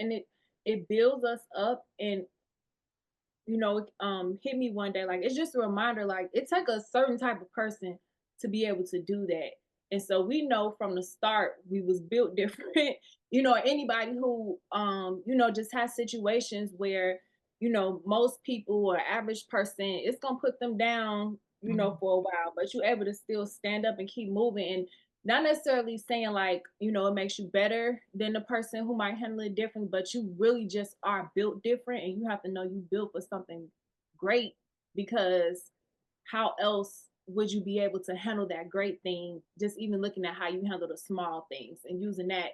and it builds us up. And hit me one day, like, it's just a reminder, like, it took a certain type of person to be able to do that. And so we know from the start we was built different. Anybody who just has situations where most people or average person, it's gonna put them down Mhm. for a while, but you're able to still stand up and keep moving. And not necessarily saying, like, it makes you better than the person who might handle it different, but you really just are built different, and you have to know you built for something great. Because how else would you be able to handle that great thing? Just even looking at how you handle the small things and using that,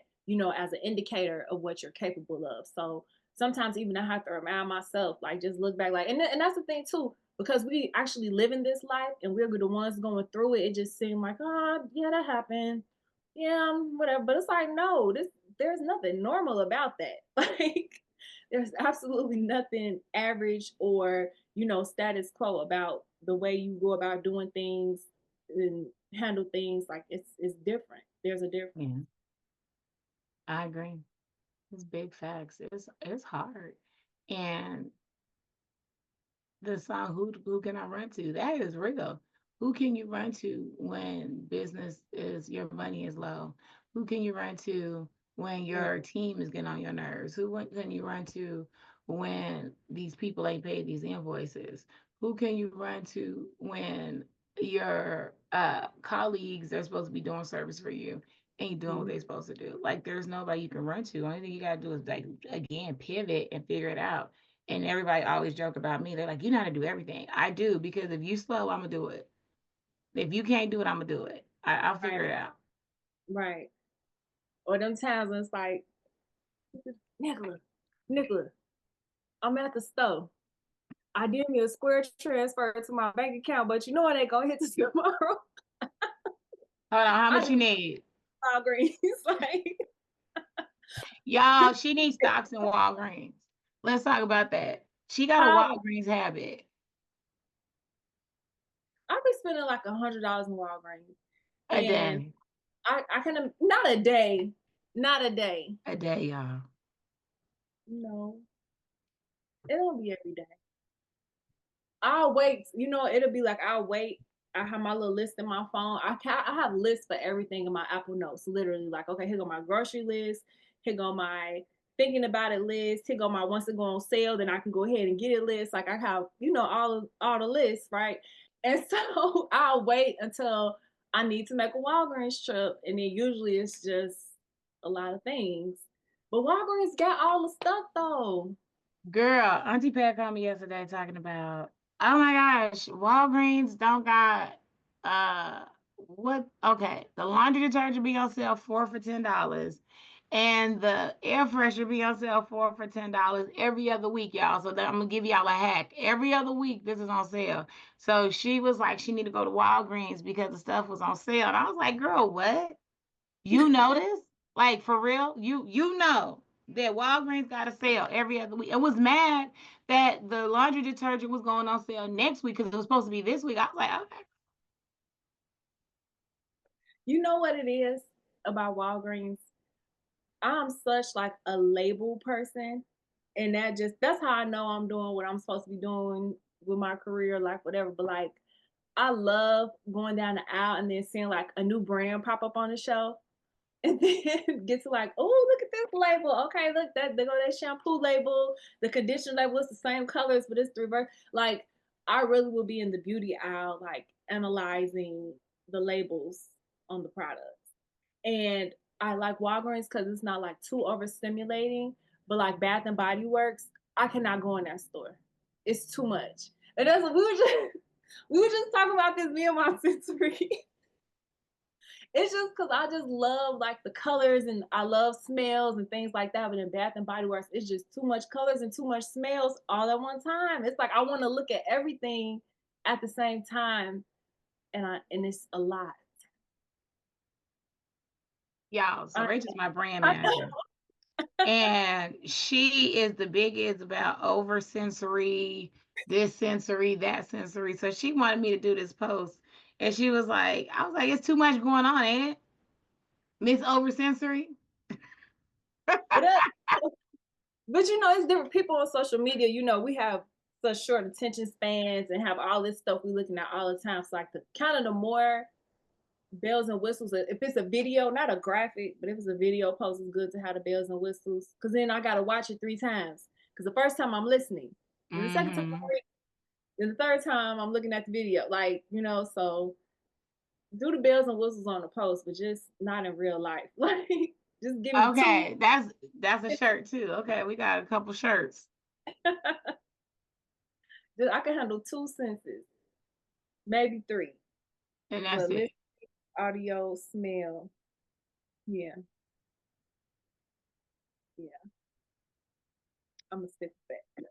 as an indicator of what you're capable of. So sometimes even I have to remind myself, like, just look back, like, and that's the thing too, because we actually live in this life and we're the ones going through it. It just seemed like, oh yeah, that happened. Yeah, whatever. But it's like, no, there's nothing normal about that. Like, there's absolutely nothing average or status quo about the way you go about doing things and handle things. Like, it's different. There's a difference. Yeah, I agree. It's big facts. It's hard. And the song who can I run to? That is real. Who can you run to when business is your money is low? Who can you run to when your team is getting on your nerves? Can you run to when these people ain't paid these invoices? Who can you run to when your colleagues are supposed to be doing service for you ain't doing what Mhm. they're supposed to do? Like, there's nobody you can run to. Only thing you gotta do is, like, again, pivot and figure it out. And everybody always joke about me. They're like, you know how to do everything. I do, because if you slow, I'm gonna do it. If you can't do it, I'm gonna do it. I'll Right, figure it out. right. Or them times when it's like, Nicola, Nicola, I'm at the store. I did me a square transfer to my bank account, but you know what? They gonna hit this tomorrow. Hold on, how I much you just need? Walgreens. Like, Y'all, she needs stocks in Walgreens. Let's talk about that. She got a I Walgreens habit. I be spending like $100 in Walgreens, A and day. I kind of, not a day, not a day. A day, y'all. No, it don't be every day. I'll wait. It'll be like, I'll wait. I have my little list in my phone. I have lists for everything in my Apple Notes. Literally, like, okay, here go my grocery list. Here go my thinking about it list. Here go my once it go on sale, then I can go ahead and get it list. Like, I have, all the lists, right? And so I'll wait until I need to make a Walgreens trip, and then usually it's just a lot of things. But Walgreens got all the stuff though. Girl, Auntie Pat called me yesterday talking about, oh my gosh, Walgreens don't got what, okay, the laundry detergent be on sale 4 for $10. And the air freshener be on sale $4 for $10 every other week, y'all. So I'm gonna give y'all a hack. Every other week this is on sale. So she was like, she need to go to Walgreens because the stuff was on sale. And I was like, girl, what? You notice? Like, for real? You know that Walgreens got a sale every other week. I was mad that the laundry detergent was going on sale next week because it was supposed to be this week. I was like, okay. You know what it is about Walgreens? I'm such like a label person. And that's how I know I'm doing what I'm supposed to be doing with my career, like whatever. But like, I love going down the aisle and then seeing like a new brand pop up on the shelf. And then get to like, oh, look at this label. Okay, look, that they go that shampoo label, the conditioner label is the same colors, but it's the reverse. Like, I really will be in the beauty aisle, like analyzing the labels on the products. And I like Walgreens because it's not like too overstimulating. But like Bath and Body Works, I cannot go in that store. It's too much. And that's what we were just talking about this, me and my sensory. It's just because I just love like the colors and I love smells and things like that. But in Bath and Body Works, it's just too much colors and too much smells all at one time. It's like I want to look at everything at the same time, and it's a lot. Y'all, so I, Rachel's my brand I manager. And she is the biggest about over sensory, this sensory, that sensory. So she wanted me to do this post. And she was like, I was like, it's too much going on, ain't it? Miss Over Sensory. it is. But it's different people on social media. We have such short attention spans and have all this stuff we looking at all the time. So like the kind of the more bells and whistles. If it's a video, not a graphic, but if it's a video post, it's good to have the bells and whistles. Cause then I gotta watch it 3 times. Cause the first time I'm listening, then the second time I'm Mm-hmm. reading, then the third time I'm looking at the video. Like, so do the bells and whistles on the post, but just not in real life. Like, just give me two. Okay, that's a shirt too. Okay, we got a couple shirts, I can handle 2 senses, maybe three. and that's But it. listen, audio, smell. Yeah, yeah. I'm gonna stick with that.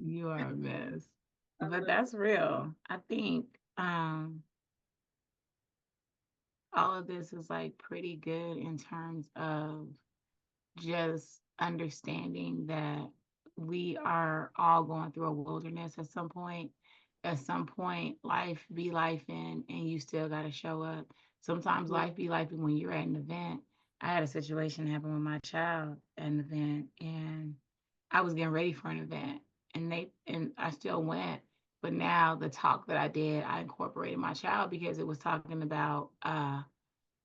You are a mess. I But love that's real. I think all of this is like pretty good in terms of just understanding that we are all going through a wilderness at some point. At some point, life be life and you still got to show up. Sometimes it. life be life when you're at an event. I had a situation happen with my child at an event, and I was getting ready for an event, and I still went. But now the talk that I did, I incorporated my child because it was talking about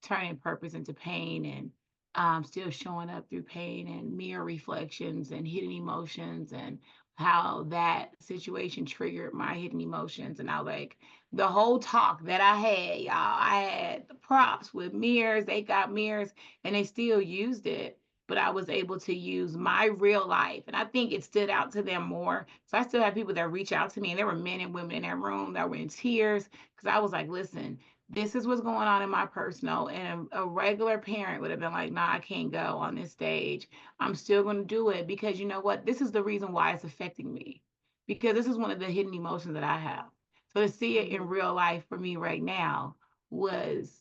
turning purpose into pain and still showing up through pain and mirror reflections and hidden emotions and how that situation triggered my hidden emotions. And I like the whole talk that I had, y'all. I had the props with mirrors, they got mirrors, and they still used it. But I was able to use my real life. And I think it stood out to them more. So I still have people that reach out to me, and there were men and women in that room that were in tears because I was like, listen, this is what's going on in my personal, and a regular parent would have been like, nah, I can't go on this stage. I'm still going to do it because you know what, this is the reason why it's affecting me, because this is one of the hidden emotions that I have. So to see it in Mhm. real life for me right now was,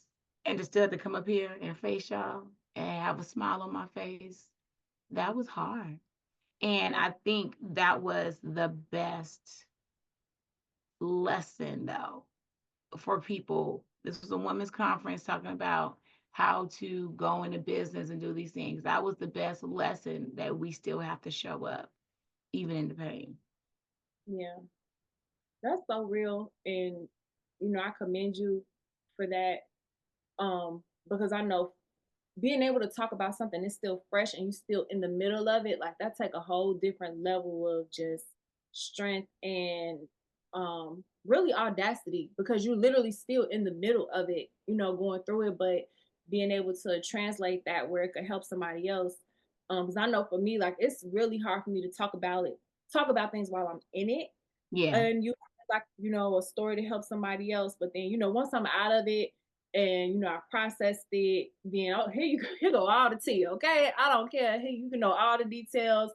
and to still have to come up here and face y'all and have a smile on my face, that was hard. And Yeah, I think that was the best lesson though for people. This was a women's conference talking about how to go into business and do these things. That was the best lesson, that we still have to show up, even in the pain. yeah. That's so real, and I commend you for that. Because I know being able to talk about something that's still fresh and you still in the middle of it, like that take a whole different level of just strength and really audacity because you're literally still in the middle of it, going through it, but being able to translate that where it could help somebody else. Because I know for me, like it's really hard for me to talk about things while I'm in it, Yeah. and you have, like a story to help somebody else, but then once I'm out of it and I processed it, then here you go, here go all the tea. Okay, I don't care. Here you can know all the details.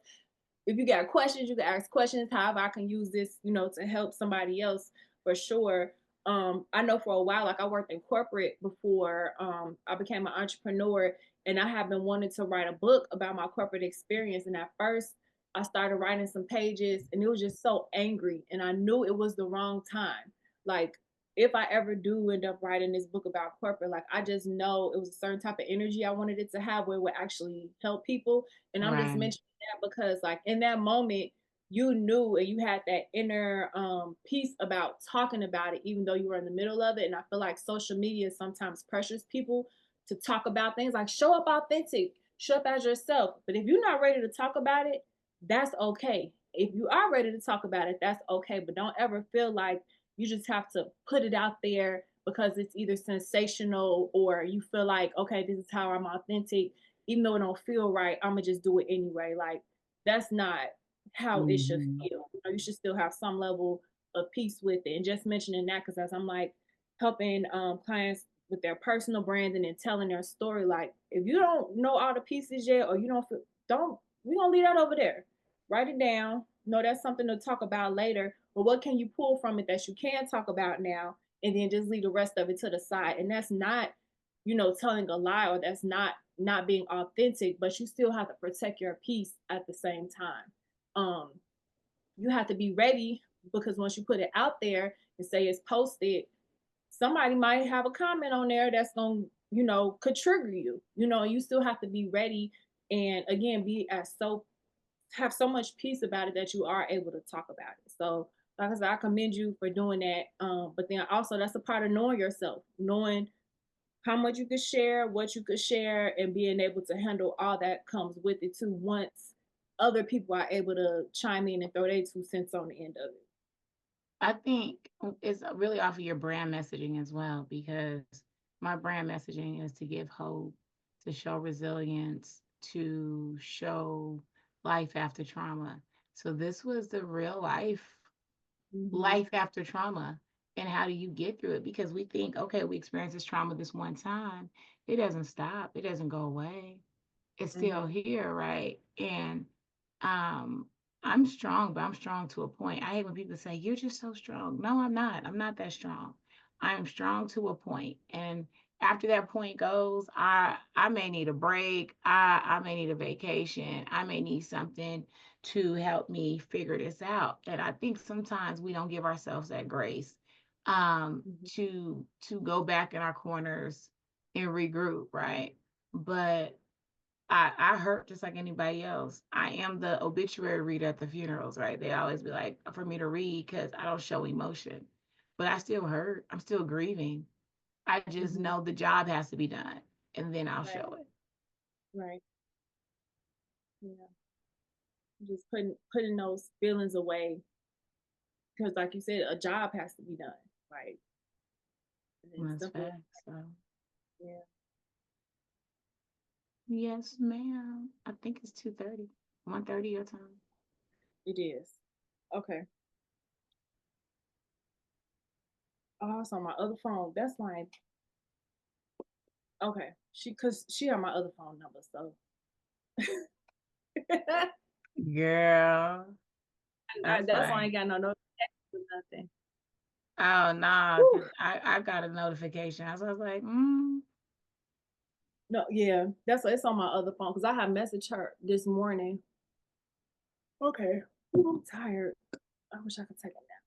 If you got questions, you can ask questions. However, I can use this, to help somebody else for sure. I know for a while, like I worked in corporate before I became an entrepreneur, and I have been wanting to write a book about my corporate experience. And at first, I started writing some pages, and it was just so angry, and I knew it was the wrong time. Like if I ever do end up writing this book about corporate, like I just know it was a certain type of energy I wanted it to have where it would actually help people. And I'm just Right. mentioning that because like in that moment you knew and you had that inner piece about talking about it even though you were in the middle of it. And I feel like social media sometimes pressures people to talk about things, like show up authentic, show up as yourself. But if you're not ready to talk about it, that's okay. If you are ready to talk about it, that's okay. But don't ever feel like you just have to put it out there because it's either sensational or you feel like, okay, this is how I'm authentic. Even though it don't feel right, I'm gonna just do it anyway. Like that's not how it should Hmm. feel. You should still have some level of peace with it. And just mentioning that because as I'm like helping clients with their personal branding and telling their story, like if you don't know all the pieces yet or you don't feel, don't we gonna leave that over there. Write it down. No, that's something to talk about later. But what can you pull from it that you can talk about now? And then just leave the rest of it to the side. And that's not, telling a lie, or that's not being authentic, but you still have to protect your peace at the same time. Um, you have to be ready because once you put it out there and say it's posted, somebody might have a comment on there that's going to, could trigger you. You still have to be ready and again, be as so have so much peace about it that you are able to talk about it. So, like I said, I commend you for doing that. But then also that's a part of knowing yourself, knowing how much you could share, what you could share, and being able to handle all that comes with it too. Once other people are able to chime in and throw their 2 cents on the end of it. I think it's really off of your brand messaging as well, because my brand messaging is to give hope, to show resilience, to show life after trauma. So this was the real Hmm. life after trauma. And how do you get through it? Because we think, okay, we experienced this trauma this one time. It doesn't stop, it doesn't go away, it's still Hmm. here, right? And um I'm strong, but I'm strong to a point. I hate when people say, "You're just so strong." No, I'm not. I'm not that strong. I am strong to a point. And after that point goes, I may need a break. I may need a vacation. I may need something to help me figure this out. And I think sometimes we don't give ourselves that grace Hmm. to go back in our corners and regroup, right? But I hurt just like anybody else. I am the obituary reader at the funerals, right? They always be like for me to read because I don't show emotion, but I still hurt. I'm still grieving. I just Hmm. know the job has to be done, and then I'll Right. show it. Right. Yeah. Just putting those feelings away because, like you said, a job has to be done. Right. And it's That's simple. facts. So Yeah. yes, ma'am. I think it's 2:30, 1:30 your time. It is. Okay. Oh, it's on my other phone. That's fine. Okay. Cause she had my other phone number, so Girl, that's that's why I fine. ain't got no notifications or nothing. Oh no, Whew. because I got a notification. I was like, No, yeah, that's it's on my other phone because I had messaged her this morning. Okay. Ooh, I'm tired. I wish I could take a nap.